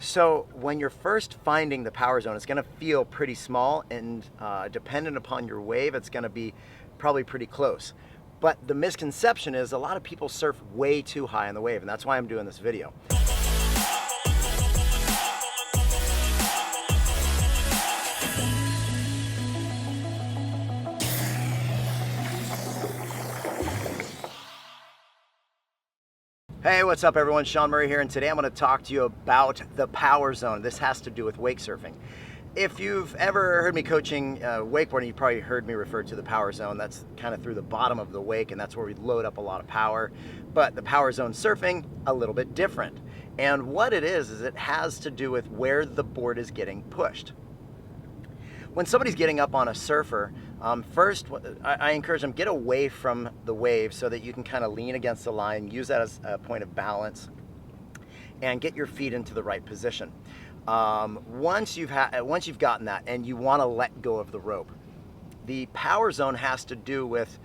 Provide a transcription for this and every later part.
So when you're first finding the power zone, it's going to feel pretty small, and dependent upon your wave, it's going to be probably pretty close. But the misconception is a lot of people surf way too high on the wave, and that's why I'm doing this video. Hey, what's up everyone? Shaun here, and today I'm going to talk to you about the power zone. This has to do with wake surfing. If you've ever heard me coaching wakeboarding, you've probably heard me refer to the power zone. That's kind of through the bottom of the wake, and that's where we load up a lot of power. But the power zone surfing, a little bit different. And what it is it has to do with where the board is getting pushed. When somebody's getting up on a surfer, first I encourage them, get away from the wave so that you can kind of lean against the line, use that as a point of balance, and get your feet into the right position. Once you've gotten that and you want to let go of the rope, the power zone has to do with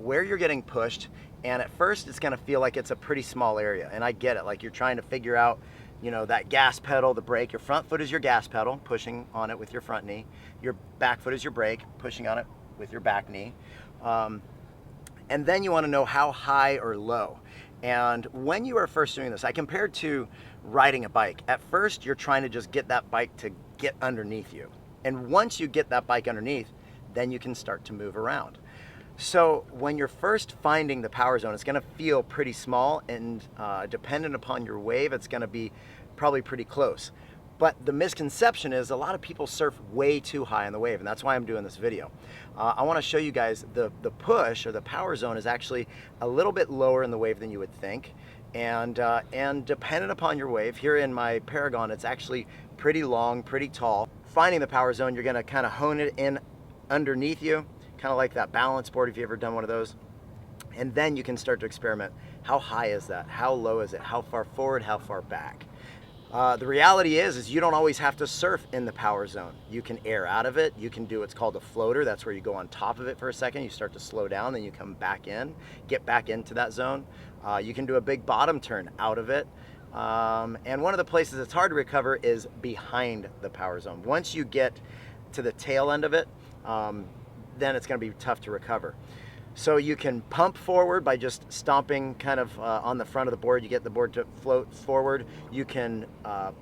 where you're getting pushed. And at first it's going to feel like it's a pretty small area, and I get it, like you're trying to figure out, you know, that gas pedal, the brake. Your front foot is your gas pedal, pushing on it with your front knee. Your back foot is your brake, pushing on it with your back knee. And then you want to know how high or low. And when you are first doing this, I compared to riding a bike. At first, you're trying to just get that bike to get underneath you. And once you get that bike underneath, then you can start to move around. So when you're first finding the power zone, it's going to feel pretty small, and dependent upon your wave, it's going to be probably pretty close. But the misconception is a lot of people surf way too high on the wave, and that's why I'm doing this video. I want to show you guys the push, or the power zone, is actually a little bit lower in the wave than you would think. And dependent upon your wave, here in my Paragon, it's actually pretty long, pretty tall. Finding the power zone, you're going to kind of hone it in underneath you, kind of like that balance board if you've ever done one of those. And then you can start to experiment. How high is that? How low is it? How far forward? How far back? The reality is you don't always have to surf in the power zone. You can air out of it. You can do what's called a floater. That's where you go on top of it for a second. You start to slow down, then you come back in, get back into that zone. You can do a big bottom turn out of it. And one of the places that's hard to recover is behind the power zone. Once you get to the tail end of it, then it's going to be tough to recover. So you can pump forward by just stomping kind of on the front of the board. You get the board to float forward. You can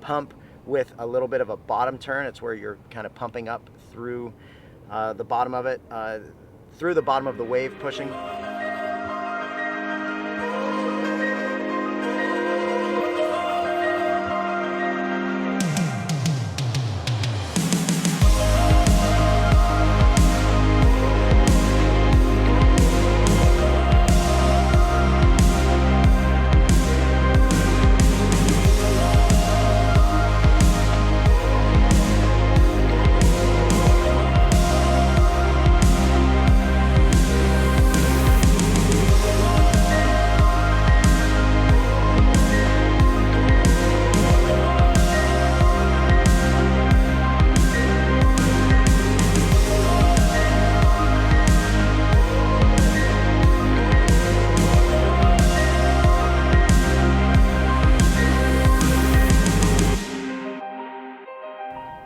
pump with a little bit of a bottom turn. It's where you're kind of pumping up through the bottom of it, through the bottom of the wave, pushing.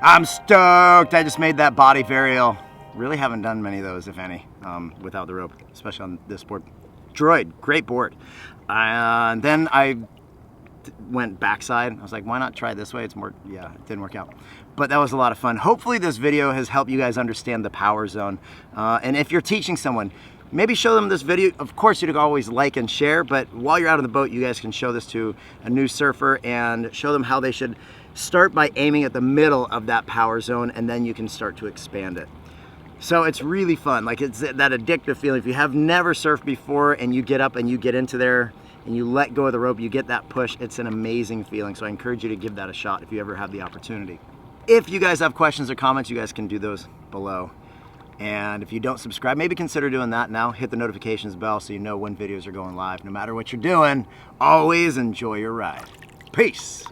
I'm stoked. I just made that body varial. Really haven't done many of those, if any, without the rope, especially on this board. Droid, great board. And then I went backside. I was like, why not try this way? It's more, yeah, it didn't work out. But that was a lot of fun. Hopefully this video has helped you guys understand the power zone. And if you're teaching someone, maybe show them this video. Of course, you can always like and share, but while you're out on the boat, you guys can show this to a new surfer and show them how they should start by aiming at the middle of that power zone, and then you can start to expand it. So it's really fun. Like, it's that addictive feeling. If you have never surfed before and you get up and you get into there and you let go of the rope, you get that push, it's an amazing feeling. So I encourage you to give that a shot if you ever have the opportunity. If you guys have questions or comments, you guys can do those below. And if you don't subscribe, maybe consider doing that now. Hit the notifications bell so you know when videos are going live. No matter what you're doing, always enjoy your ride. Peace.